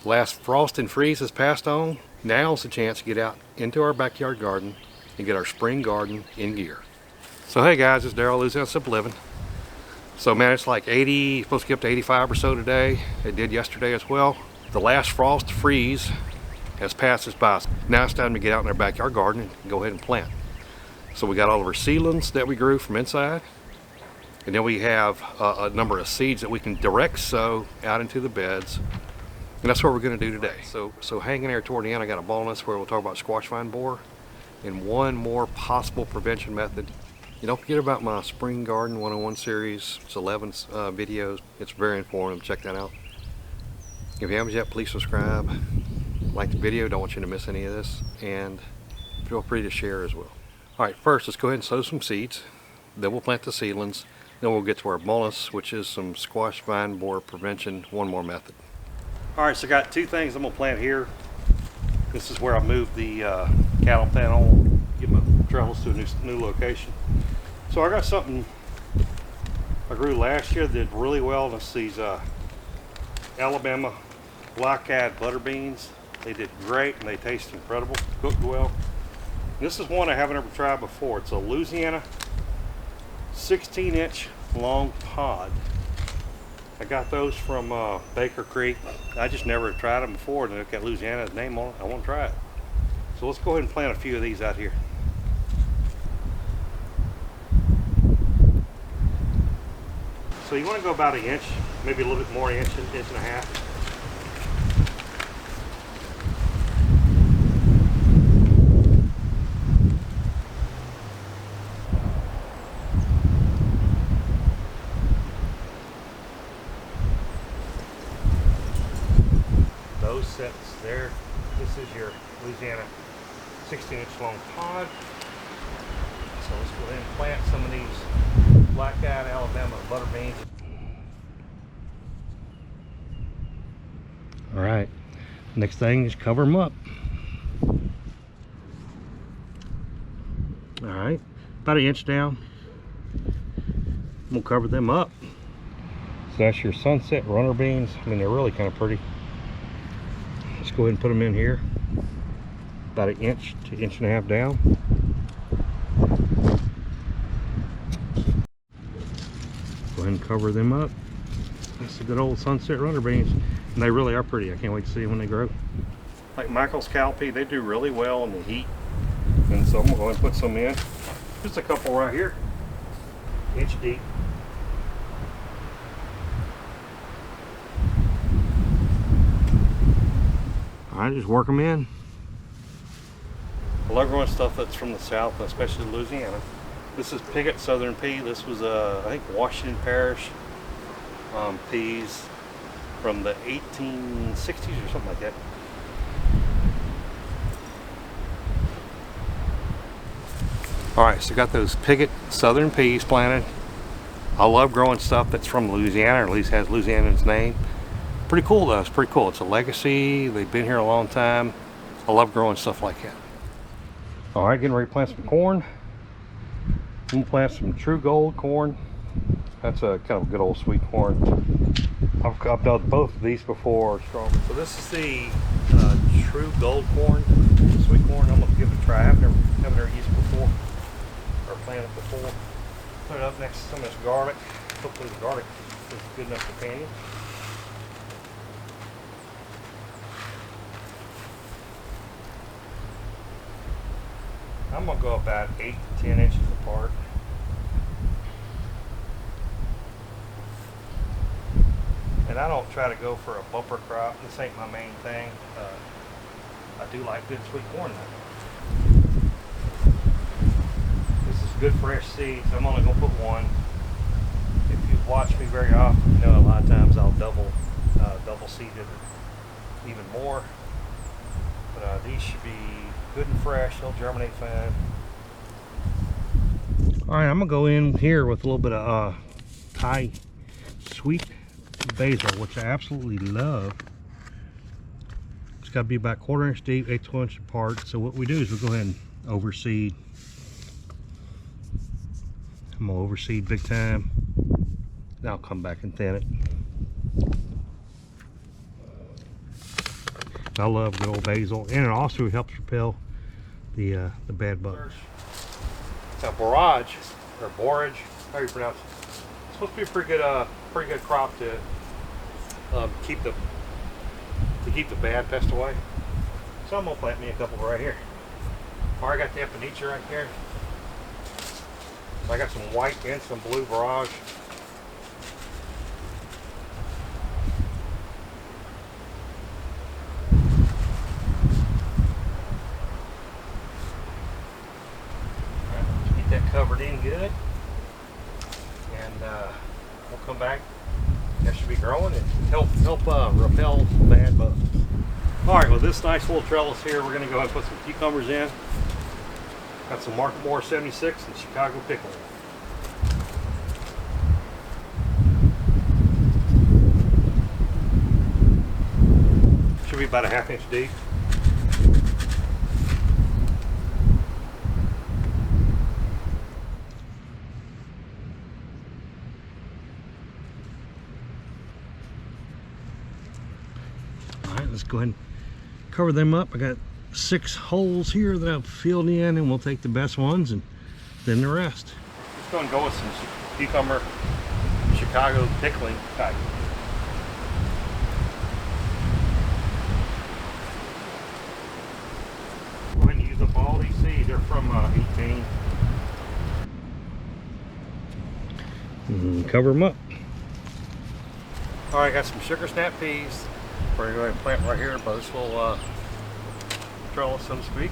Last frost and freeze has passed on. Now's the chance to get out into our backyard garden and get our spring garden in gear. So hey guys, it's Daryl, Louisiana Simple Living. So man, it's like 80, supposed to get up to 85 or so today. It did yesterday as well. The last frost freeze has passed us by. Now it's time to get out in our backyard garden and go ahead and plant. So we got all of our seedlings that we grew from inside. And then we have a number of seeds that we can direct sow out into the beds. And that's what we're going to do today. So hanging there toward the end, I got a bonus where we'll talk about squash vine borer and one more possible prevention method. You don't forget about my Spring Garden 101 series. It's 11 videos. It's very informative. Check that out. If you haven't yet, please subscribe. Like the video. Don't want you to miss any of this. And feel free to share as well. All right, first let's go ahead and sow some seeds. Then we'll plant the seedlings. Then we'll get to our bonus, which is some squash vine borer prevention, one more method. All right, so I got two things I'm gonna plant here. This is where I moved the cattle pen on, get my trellis to a new location. So I got something I grew last year that did really well. That's these Alabama black-eyed butter beans. They did great and they taste incredible, cooked well. This is one I haven't ever tried before. It's a Louisiana 16-inch long pod. I got those from Baker Creek. I just never tried them before, and look at Louisiana's name on it. I want to try it. So let's go ahead and plant a few of these out here. So you want to go about an inch, maybe a little bit more, inch and a half. Those sets there. This is your Louisiana 16-inch long pod. So let's go ahead and plant some of these black-eyed Alabama butter beans. All right, next thing is cover them up. All right, about an inch down. We'll cover them up. So that's your sunset runner beans. I mean, they're really kind of pretty. Let's go ahead and put them in here, about an inch to inch and a half down. Go ahead and cover them up. That's the good old sunset runner beans, and they really are pretty. I can't wait to see them when they grow. Like Michael's cowpea, they do really well in the heat, and so I'm gonna go ahead and put some in. Just a couple right here, inch deep. I just work them in. I love growing stuff that's from the South, especially Louisiana. This is Piggott Southern Pea. This was, I think, Washington Parish peas from the 1860s or something like that. All right, so got those Piggott Southern peas planted. I love growing stuff that's from Louisiana, or at least has Louisiana's name. Pretty cool though, it's pretty cool. It's a legacy, they've been here a long time. I love growing stuff like that. All right, getting ready to plant some corn. I'm gonna plant some True Gold corn. That's a kind of good old sweet corn. I've done both of these before. So this is the True Gold corn, sweet corn. I'm gonna give it a try. I've never used it before, or planted it before. Put it up next to some of this garlic. Hopefully the garlic is a good enough companion. I'm gonna go about 8 to 10 inches apart. And I don't try to go for a bumper crop. This ain't my main thing. I do like good sweet corn though. This is good fresh seeds. I'm only gonna put one. If you've watched me very often, you know a lot of times I'll double seed it even more. But these should be good and fresh. They'll germinate fine. All right, I'm gonna go in here with a little bit of Thai sweet basil, which I absolutely love. It's got to be about 1/4 inch deep, 1/8 inch apart. So what we do is we'll go ahead and overseed. I'm gonna overseed big time. Then I'll come back and thin it. I love good old basil, and it also helps repel the bad bugs. Now borage, or borage, how do you pronounce it? It's supposed to be a pretty good crop to keep the bad pest away. So I'm gonna plant me a couple right here. I got the epinacea right here. I got some white and some blue borage. Get that covered in good, and we'll come back. That should be growing and help repel bad bugs. All right, well, this nice little trellis here, we're going to go ahead and put some cucumbers in. Got some Market Moore 76 and Chicago pickle. Should be about a ½ inch deep. All right, let's go ahead and cover them up. I got 6 holes here that I've filled in, and we'll take the best ones and then the rest. Just going to go with some cucumber Chicago pickling type. Go ahead and use up all these seeds. They're from 18. And cover them up. All right, got some sugar snap peas. We're going to go ahead and plant right here by this little trellis, so to speak.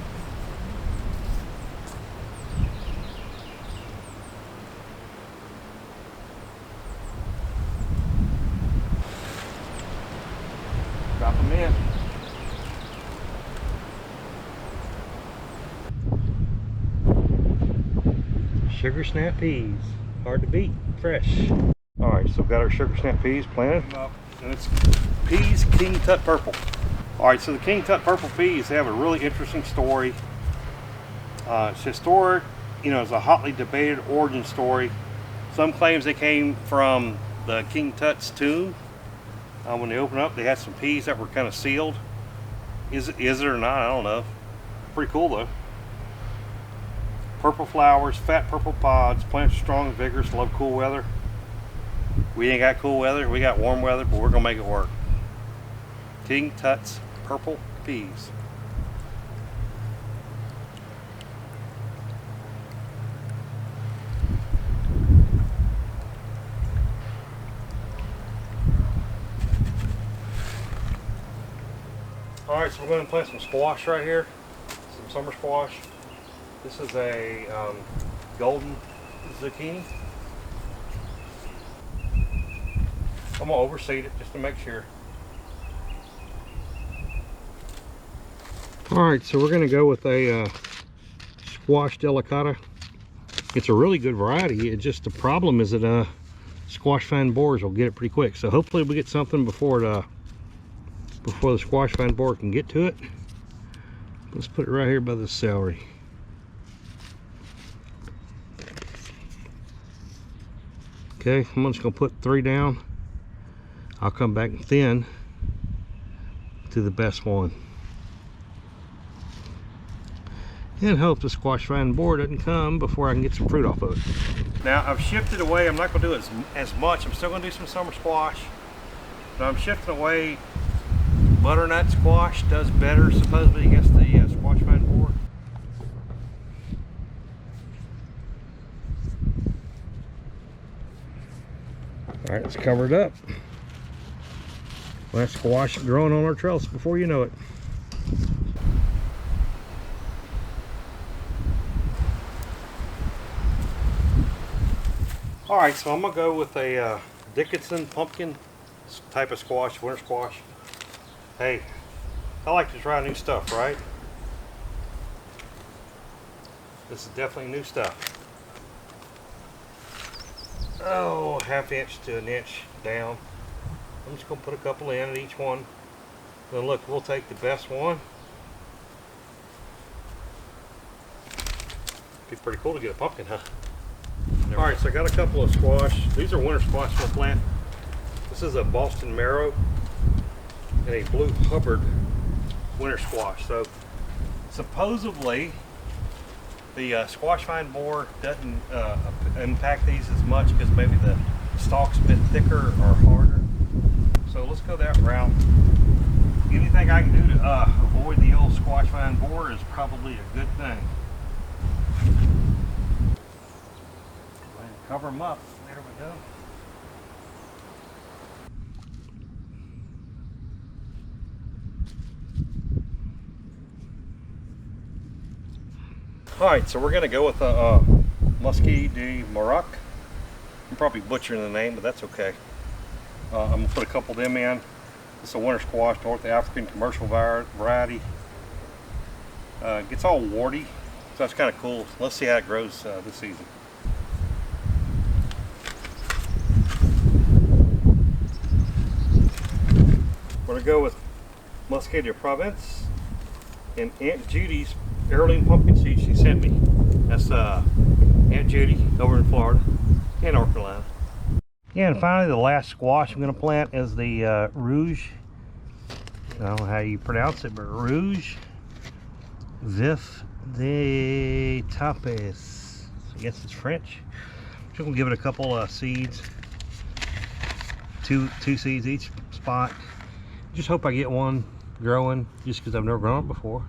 Drop them in. Sugar snap peas, hard to beat, fresh. All right, so we've got our sugar snap peas planted, and it's peas King Tut Purple. All right, so the King Tut Purple peas, they have a really interesting story. It's historic, you know, it's a hotly debated origin story. Some claims they came from the King Tut's tomb. When they opened up, they had some peas that were kind of sealed. Is it or not? I don't know. Pretty cool though. Purple flowers, fat purple pods, plants strong and vigorous, love cool weather. We ain't got cool weather, we got warm weather, but we're gonna make it work. King Tut's Purple Peas. All right, so we're going to plant some squash right here, some summer squash. This is a golden zucchini. I'm going to overseed it just to make sure. All right, so we're going to go with a squash delicata. It's a really good variety. It's just the problem is that squash vine borers will get it pretty quick. So hopefully we get something before the squash vine borer can get to it. Let's put it right here by the celery. Okay, I'm just going to put 3 down. I'll come back and thin to the best one. And hope the squash vine borer doesn't come before I can get some fruit off of it. Now I've shifted away. I'm not going to do as much. I'm still going to do some summer squash, but I'm shifting away. Butternut squash does better supposedly against the squash vine borer. All right, let's cover it up. Well, that squash growing on our trellis before you know it. All right, so I'm gonna go with a Dickinson pumpkin type of squash, winter squash. Hey, I like to try new stuff, right? This is definitely new stuff. Oh, ½ inch to 1 inch down. I'm just gonna put a couple in at each one. Then look, we'll take the best one. Be pretty cool to get a pumpkin, huh? All right, so I got a couple of squash. These are winter squash we'll plant. This is a Boston marrow and a blue Hubbard winter squash. So supposedly the squash vine borer doesn't impact these as much because maybe the stalk's a bit thicker or harder. So let's go that route. Anything I can do to avoid the old squash vine borer is probably a good thing. Go ahead and cover them up. There we go. Alright, so we're going to go with Muskie de Maroc. I'm probably butchering the name, but that's okay. I'm going to put a couple of them in. It's a winter squash, North African commercial variety. It gets all warty, so that's kind of cool. Let's see how it grows this season. We're going to go with Muscat de Provence and Aunt Judy's heirloom pumpkin seed she sent me. That's Aunt Judy over in Florida and North Carolina. Yeah, and finally the last squash I'm going to plant is the Rouge. I don't know how you pronounce it, but Rouge Vif de Tapes. I guess it's French. I'm going to give it a couple seeds. Two seeds each spot. Just hope I get one growing, just because I've never grown it before.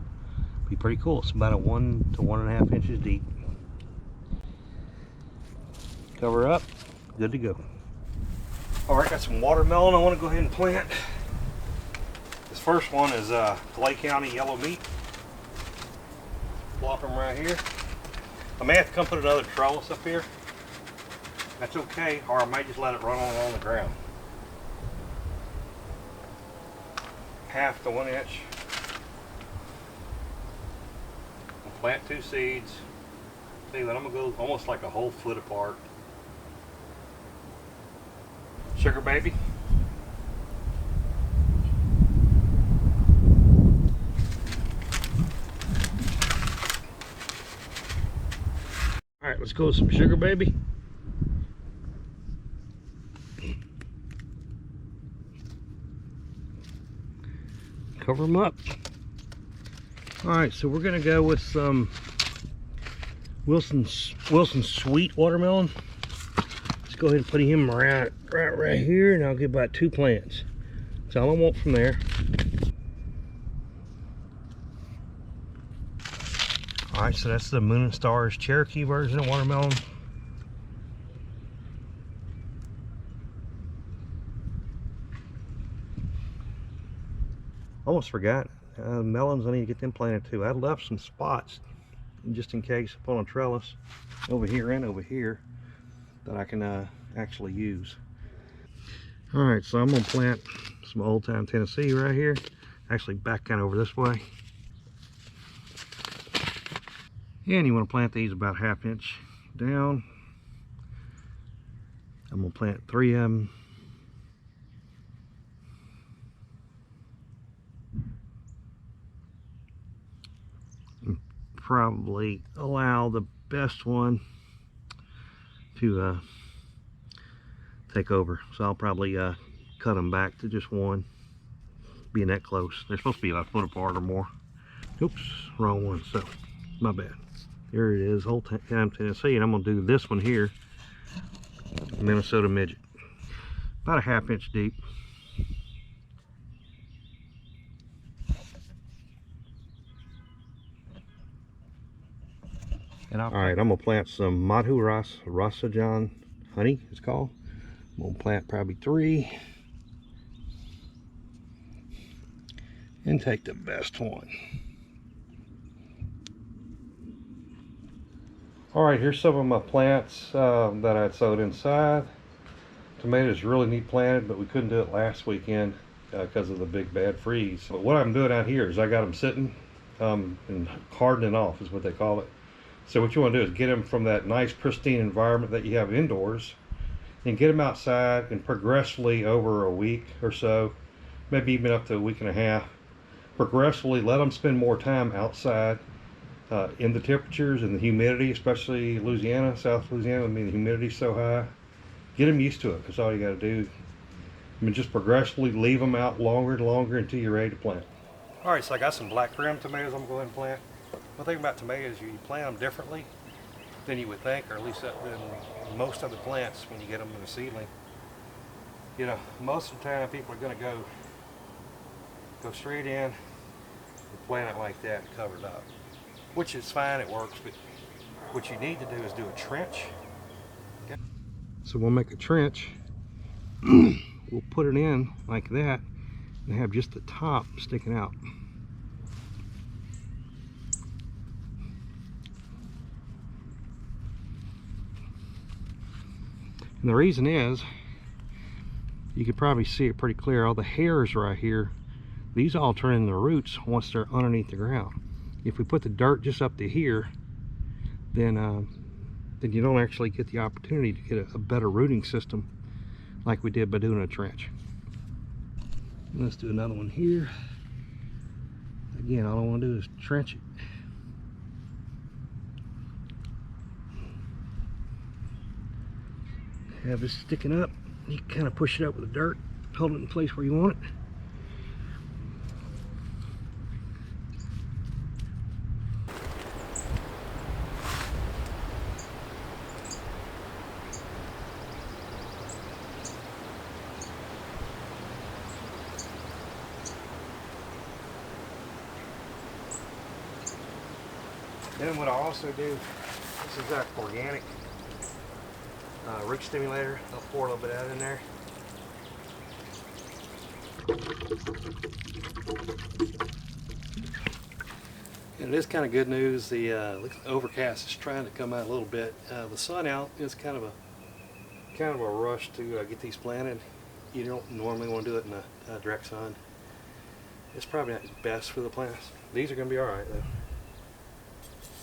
Be pretty cool. It's about a 1 to 1.5 inches deep. Cover up, good to go. All right, got some watermelon I want to go ahead and plant. This first one is Clay County yellow meat. Plop them right here. I may have to come put another trellis up here. That's okay, or I might just let it run on the ground. Half to 1 inch. I'll plant 2 seeds. See, then I'm gonna go almost like a whole foot apart. Sugar baby. All right, let's go with some sugar baby. Cover them up. All right, so we're gonna go with some Wilson Sweet watermelon. Let's go ahead and put him right here, and I'll get about 2 plants. That's all I want from there. All right, so that's the Moon and Stars Cherokee version of watermelon. Almost forgot, melons, I need to get them planted too. I left some spots just in case up on a trellis over here and over here that I can actually use. All right, so I'm gonna plant some Old Time Tennessee right here. Actually back kind of over this way. And you want to plant these about 1/2 inch down. I'm gonna plant 3 of them. Probably allow the best one to take over, so I'll probably cut them back to just one, being that close. They're supposed to be about a foot apart or more. Oops, wrong one, so my bad. There it is, Old Time Tennessee, and I'm gonna do this one here, Minnesota Midget, about a 1/2 inch deep. All right, I'm gonna plant some Madhu Rasajan honey, it's called. I'm gonna plant probably 3 and take the best one. All right, here's some of my plants that I had sowed inside. Tomatoes really need planted, but we couldn't do it last weekend because of the big bad freeze. But what I'm doing out here is I got them sitting and hardening off is what they call it. So what you want to do is get them from that nice pristine environment that you have indoors and get them outside, and progressively over a week or so, maybe even up to a week and a half, progressively let them spend more time outside in the temperatures and the humidity, especially Louisiana, South Louisiana. I mean, the humidity's so high. Get them used to it. That's all you got to do. I mean, just progressively leave them out longer and longer until you're ready to plant. Alright, so I got some black rim tomatoes I'm going to plant. One thing about tomatoes, you plant them differently than you would think, or at least than most other plants when you get them in a seedling. You know, most of the time people are going to go straight in and plant it like that and cover it up, which is fine, it works, but what you need to do is do a trench. Okay. So we'll make a trench, we'll put it in like that and have just the top sticking out. And the reason is, you could probably see it pretty clear, all the hairs right here, these all turn into roots once they're underneath the ground. If we put the dirt just up to here, then you don't actually get the opportunity to get a better rooting system like we did by doing a trench. Let's do another one here. Again, all I want to do is trench it. Have this sticking up. You can kind of push it up with the dirt, hold it in place where you want it. Then what I also do, this is that organic root stimulator. I'll pour a little bit out in there. And it is kind of good news. The overcast is trying to come out a little bit. The sun out is kind of a rush to get these planted. You don't normally want to do it in the direct sun. It's probably not best for the plants. These are going to be all right though.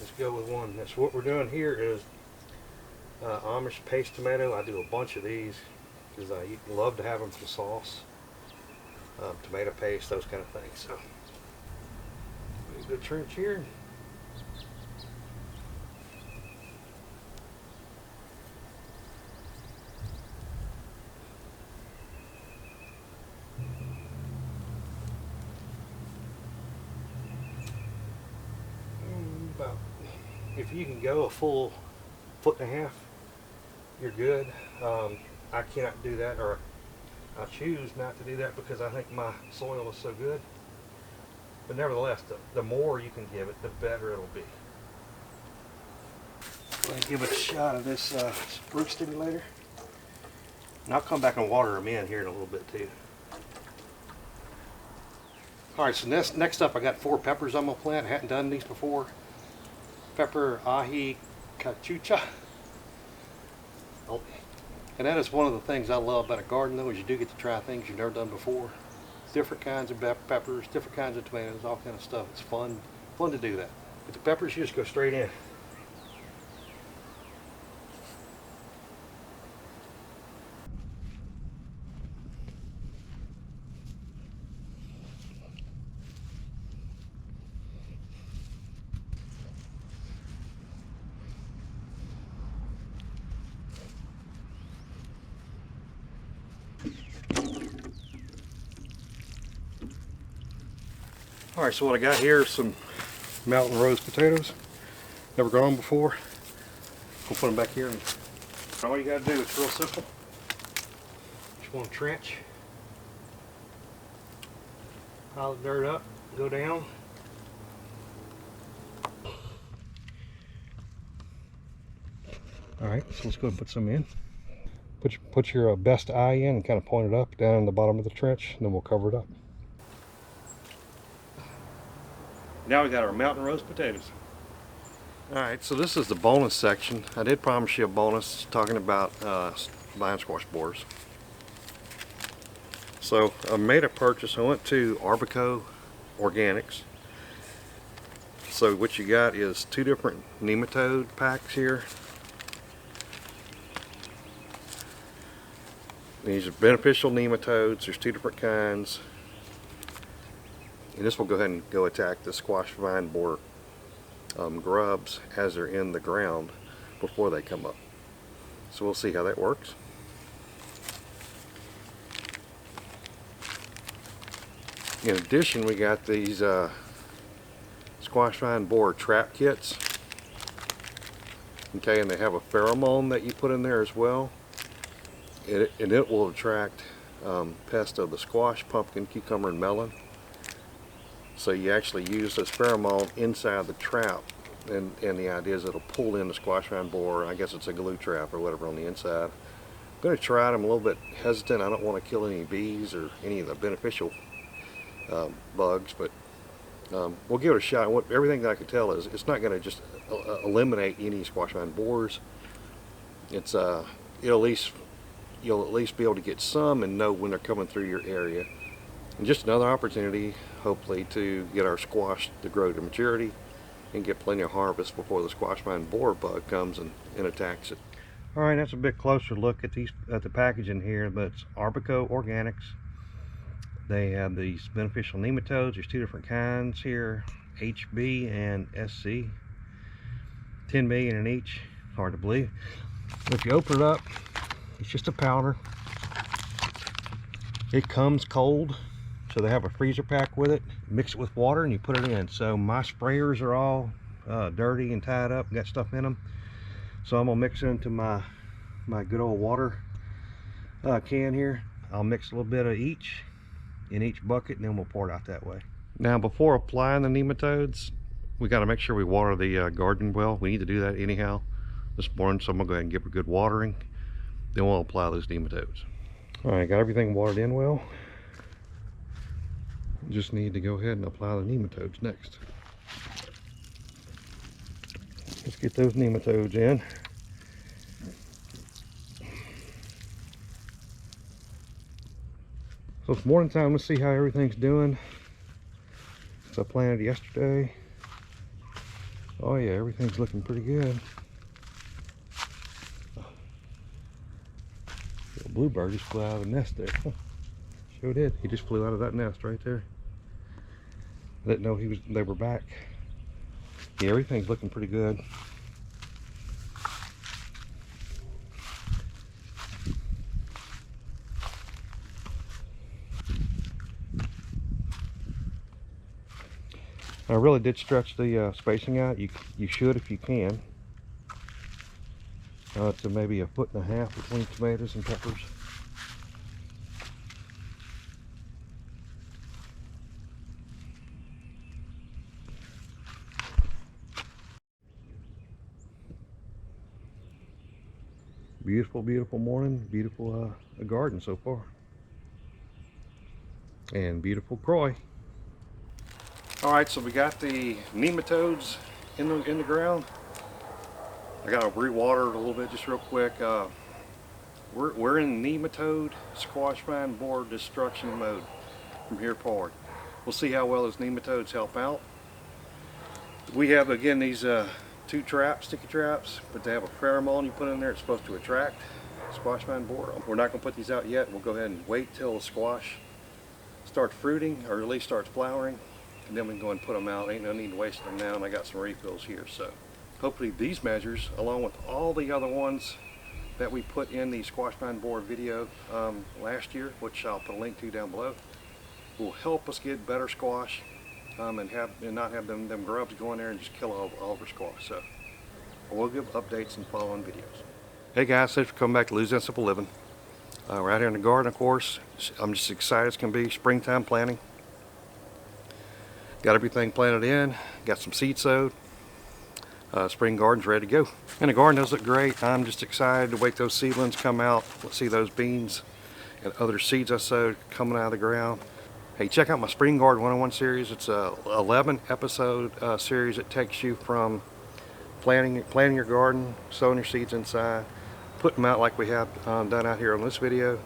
Let's go with one. That's what we're doing here is Amish paste tomato. I do a bunch of these because I love to have them for sauce, tomato paste, those kind of things. So, a good trench here. About, if you can go a full 1.5 feet, you're good. I cannot do that, or I choose not to do that because I think my soil is so good. But nevertheless, the more you can give it, the better it'll be. Go ahead and give it a shot of this root stimulator. And I'll come back and water them in here in a little bit too. Alright, so next up I got 4 peppers I'm going to plant. I hadn't done these before. Pepper ahi cachucha. And that is one of the things I love about a garden though, is you do get to try things you've never done before. Different kinds of peppers, different kinds of tomatoes, all kind of stuff. It's fun to do that. But the peppers, you just go straight in. Alright, so what I got here is some mountain rose potatoes. Never grown before. We'll put them back here. And all you got to do, it's real simple. Just want to trench. Pile the dirt up, go down. Alright, so let's go and put some in. Put your best eye in and kind of point it up down in the bottom of the trench, and then we'll cover it up. Now we got our mountain rose potatoes. Alright, so this is the bonus section. I did promise you a bonus talking about vine squash borers. So I made a purchase. I went to Arbico Organics. So what you got is 2 different nematode packs here. These are beneficial nematodes. There's 2 different kinds. And this will go ahead and go attack the squash vine borer grubs as they're in the ground before they come up. So we'll see how that works. In addition, we got these squash vine borer trap kits. Okay, and they have a pheromone that you put in there as well. And it will attract pests of the squash, pumpkin, cucumber, and melon. So you actually use this pheromone inside the trap, and the idea is it'll pull in the squash vine borer. I guess it's a glue trap or whatever on the inside. I'm going to try it. I'm a little bit hesitant. I don't want to kill any bees or any of the beneficial bugs, but we'll give it a shot. Everything that I can tell is it's not going to just eliminate any squash vine borers. It's you'll at least be able to get some and know when they're coming through your area. And just another opportunity, hopefully, to get our squash to grow to maturity and get plenty of harvest before the squash vine borer bug comes and attacks it. All right, that's a bit closer look at the packaging here, but it's Arbico Organics. They have these beneficial nematodes. There's 2 different kinds here, HB and SC. 10 million in each. Hard to believe. If you open it up, it's just a powder. It comes cold, so they have a freezer pack with it. Mix it with water and you put it in. So my sprayers are all dirty and tied up, got stuff in them. So I'm gonna mix it into my good old water can here. I'll mix a little bit of each in each bucket, and then we'll pour it out that way. Now, before applying the nematodes, we got to make sure we water the garden well. We need to do that anyhow this morning, so I'm gonna go ahead and give it a good watering. Then we'll apply those nematodes. All right, got everything watered in well. Just need to go ahead and apply the nematodes next. Let's get those nematodes in. So it's morning time. Let's see how everything's doing. So I planted yesterday. Oh yeah, everything's looking pretty good. The bluebird just flew out of the nest there. Sure did. He just flew out of that nest right there. I didn't know they were back. Yeah, everything's looking pretty good. I really did stretch the spacing out. You should if you can. To maybe 1.5 feet between tomatoes and peppers. Beautiful, beautiful morning. Beautiful garden so far. And beautiful Croy. All right, so we got the nematodes in the ground. I got to re-water it a little bit just real quick. We're in nematode squash vine borer destruction mode from here forward. We'll see how well those nematodes help out. We have, again, these 2 traps, sticky traps, but they have a pheromone you put in there. It's supposed to attract squash vine borer. We're not going to put these out yet. We'll go ahead and wait till the squash starts fruiting, or at least starts flowering, and then we can go and put them out. Ain't no need to waste them now, and I got some refills here. So hopefully these measures, along with all the other ones that we put in the squash vine borer video last year, which I'll put a link to down below, will help us get better squash and not have them grubs go in there and just kill all of our squash. So we'll give updates in following videos. Hey guys, thanks for coming back to Louisiana Simple Living. We're out here in the garden, of course. I'm just excited as can be. Springtime planting. Got everything planted in. Got some seed sowed. Spring garden's ready to go. And the garden does look great. I'm just excited to wait those seedlings come out. Let's see those beans and other seeds I sowed coming out of the ground. Hey, check out my Spring Garden 101 series. It's a 11 episode series that takes you from planting your garden, sowing your seeds inside, putting them out like we have done out here on this video,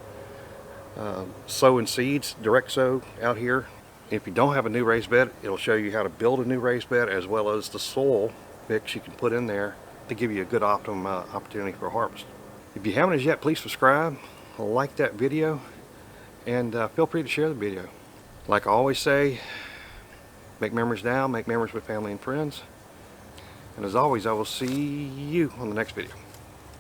sowing seeds, direct sow out here. If you don't have a new raised bed, it'll show you how to build a new raised bed, as well as the soil mix you can put in there to give you a good optimum opportunity for harvest. If you haven't as yet, please subscribe, like that video, and feel free to share the video. Like I always say, make memories now, make memories with family and friends. And as always, I will see you on the next video.